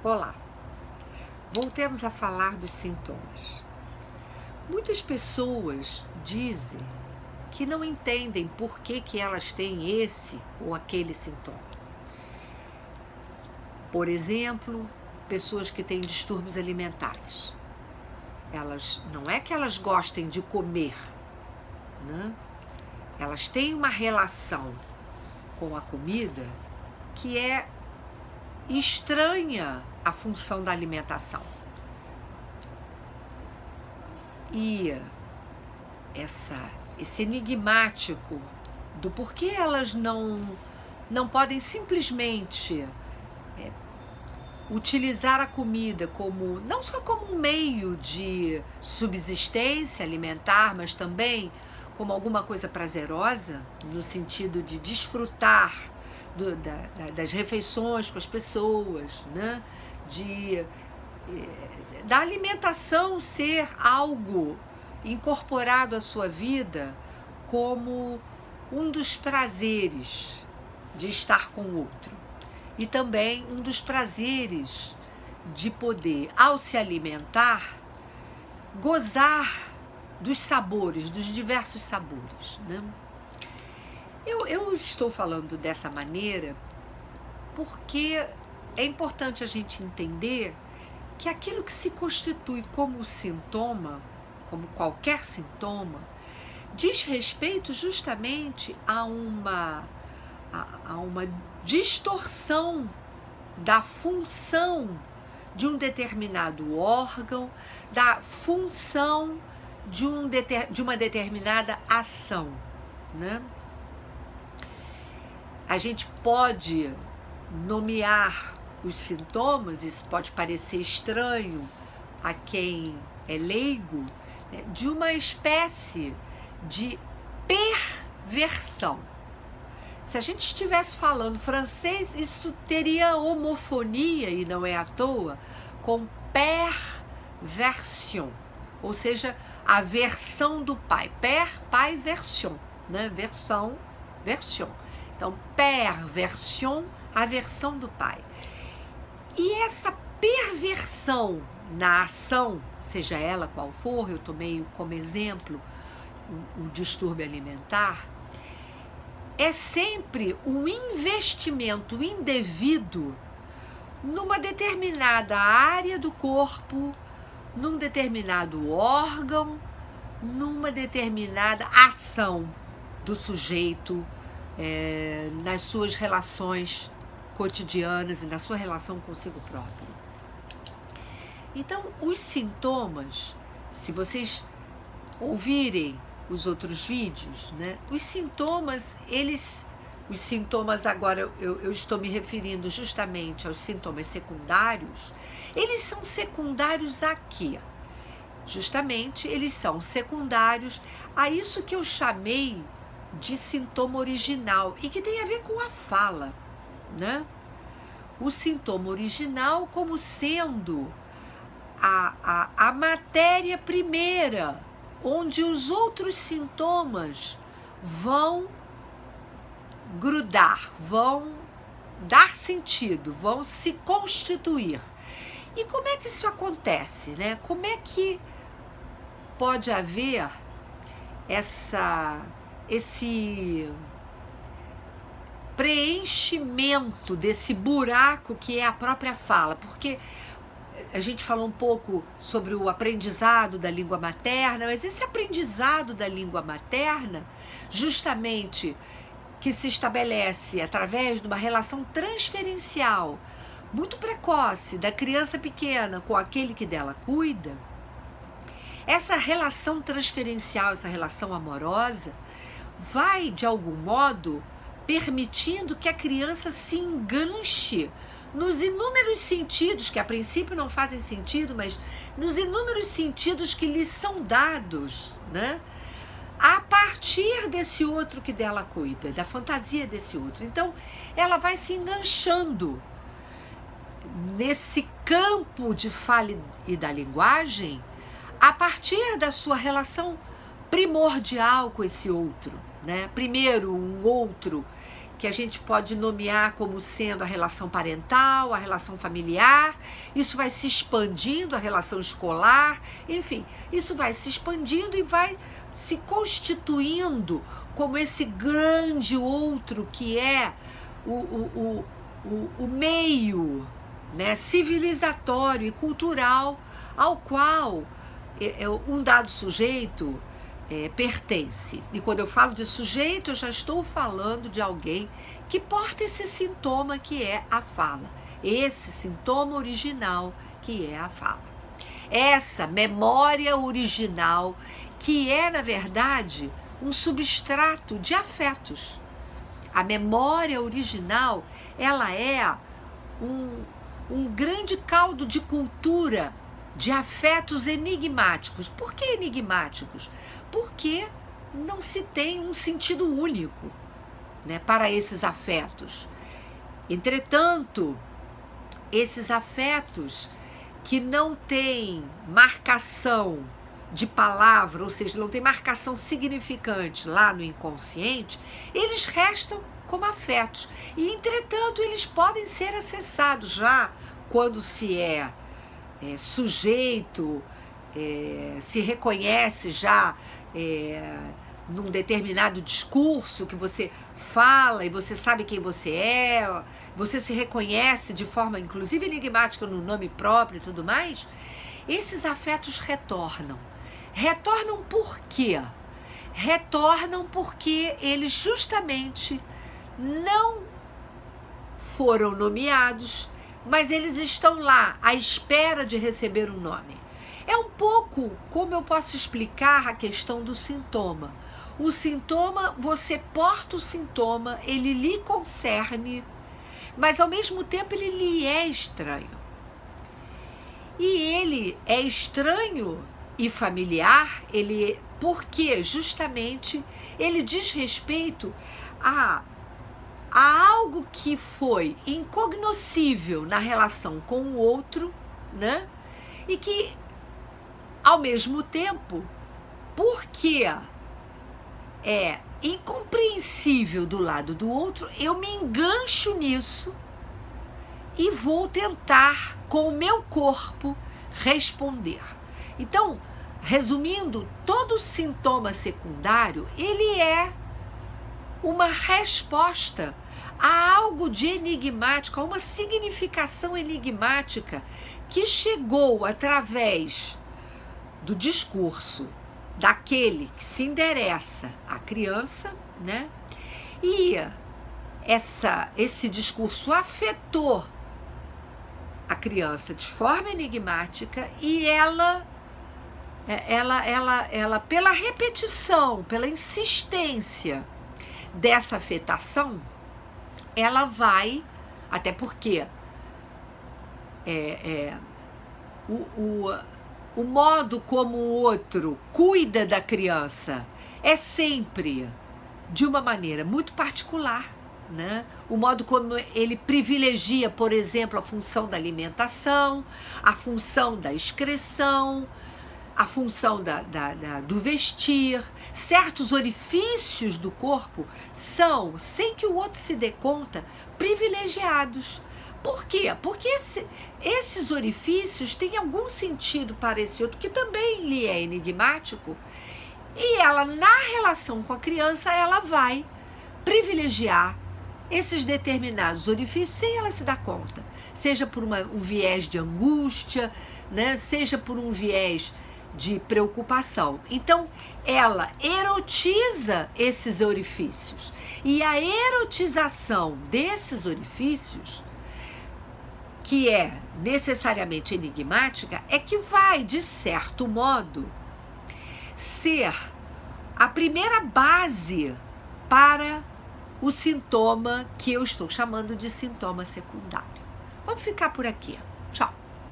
Olá, voltemos a falar dos sintomas. Muitas pessoas dizem que não entendem por que elas têm esse ou aquele sintoma. Por exemplo, pessoas que têm distúrbios alimentares. Não é que elas gostem de comer, né? Elas têm uma relação com a comida que é estranha à função da alimentação. E esse enigmático do porquê elas não podem simplesmente utilizar a comida como não só como um meio de subsistência alimentar, mas também como alguma coisa prazerosa, no sentido de desfrutar das refeições com as pessoas, né? Da alimentação ser algo incorporado à sua vida como um dos prazeres de estar com o outro. E também um dos prazeres de poder, ao se alimentar, gozar dos sabores, dos diversos sabores, né? Eu estou falando dessa maneira porque é importante a gente entender que aquilo que se constitui como sintoma, como qualquer sintoma, diz respeito justamente a uma distorção da função de um determinado órgão, da função de uma determinada ação, né? A gente pode nomear os sintomas, isso pode parecer estranho a quem é leigo, né, de uma espécie de perversão. Se a gente estivesse falando francês, isso teria homofonia, e não é à toa, com perversion, ou seja, a versão do pai. Pai, version, né? Version. Então, perversion, a versão do pai. E essa perversão na ação, seja ela qual for, eu tomei como exemplo o distúrbio alimentar, é sempre um investimento indevido numa determinada área do corpo, num determinado órgão, numa determinada ação do sujeito, nas suas relações cotidianas e na sua relação consigo próprio. Então, os sintomas, se vocês ouvirem os outros vídeos, né, os sintomas agora, eu estou me referindo justamente aos sintomas secundários, eles são secundários a quê? Justamente, eles são secundários a isso que eu chamei de sintoma original e que tem a ver com a fala, né? O sintoma original como sendo a matéria primeira, onde os outros sintomas vão grudar, vão dar sentido, vão se constituir. E como é que isso acontece, né? Como é que pode haver esse preenchimento desse buraco que é a própria fala? Porque a gente falou um pouco sobre o aprendizado da língua materna, mas esse aprendizado da língua materna, justamente que se estabelece através de uma relação transferencial muito precoce da criança pequena com aquele que dela cuida, essa relação transferencial, essa relação amorosa, vai, de algum modo, permitindo que a criança se enganche nos inúmeros sentidos, que a princípio não fazem sentido, mas nos inúmeros sentidos que lhes são dados, né? A partir desse outro que dela cuida, da fantasia desse outro. Então, ela vai se enganchando nesse campo de fala e da linguagem a partir da sua relação primordial com esse outro, né? Primeiro, um outro que a gente pode nomear como sendo a relação parental, a relação familiar. Isso vai se expandindo, a relação escolar, enfim, isso vai se expandindo e vai se constituindo como esse grande outro que é o meio, né, civilizatório e cultural ao qual um dado sujeito pertence. E quando eu falo de sujeito, eu já estou falando de alguém que porta esse sintoma que é a fala, esse sintoma original que é a fala. Essa memória original que é, na verdade, um substrato de afetos. A memória original, ela é um grande caldo de cultura de afetos enigmáticos. Por que enigmáticos? Porque não se tem um sentido único, né, para esses afetos. Entretanto, esses afetos que não têm marcação de palavra, ou seja, não tem marcação significante lá no inconsciente, eles restam como afetos. E, entretanto, eles podem ser acessados já quando se é sujeito, se reconhece já num determinado discurso que você fala e você sabe quem você é, você se reconhece de forma inclusive enigmática no nome próprio e tudo mais. Esses afetos retornam. Retornam por quê? Retornam porque eles justamente não foram nomeados, mas eles estão lá à espera de receber um nome. É um pouco como eu posso explicar a questão do sintoma. O sintoma, você porta o sintoma, ele lhe concerne, mas ao mesmo tempo ele lhe é estranho. E ele é estranho e familiar, porque justamente ele diz respeito a algo que foi incognoscível na relação com o outro, né? E que, ao mesmo tempo, porque é incompreensível do lado do outro, eu me engancho nisso e vou tentar, com o meu corpo, responder. Então, resumindo, todo sintoma secundário, ele é uma resposta a algo de enigmático, a uma significação enigmática que chegou através do discurso daquele que se endereça à criança, né? E esse discurso afetou a criança de forma enigmática e ela pela repetição, pela insistência dessa afetação, ela vai, até porque o modo como o outro cuida da criança é sempre de uma maneira muito particular, né? O modo como ele privilegia, por exemplo, a função da alimentação, a função da excreção, a função do vestir. Certos orifícios do corpo são, sem que o outro se dê conta, privilegiados. Por quê? Porque esses orifícios têm algum sentido para esse outro, que também lhe é enigmático, e ela, na relação com a criança, ela vai privilegiar esses determinados orifícios sem ela se dar conta. Seja por um viés de angústia, né? Seja por um viés de preocupação. Então, ela erotiza esses orifícios. E a erotização desses orifícios, que é necessariamente enigmática, é que vai, de certo modo, ser a primeira base para o sintoma que eu estou chamando de sintoma secundário. Vamos ficar por aqui. Tchau.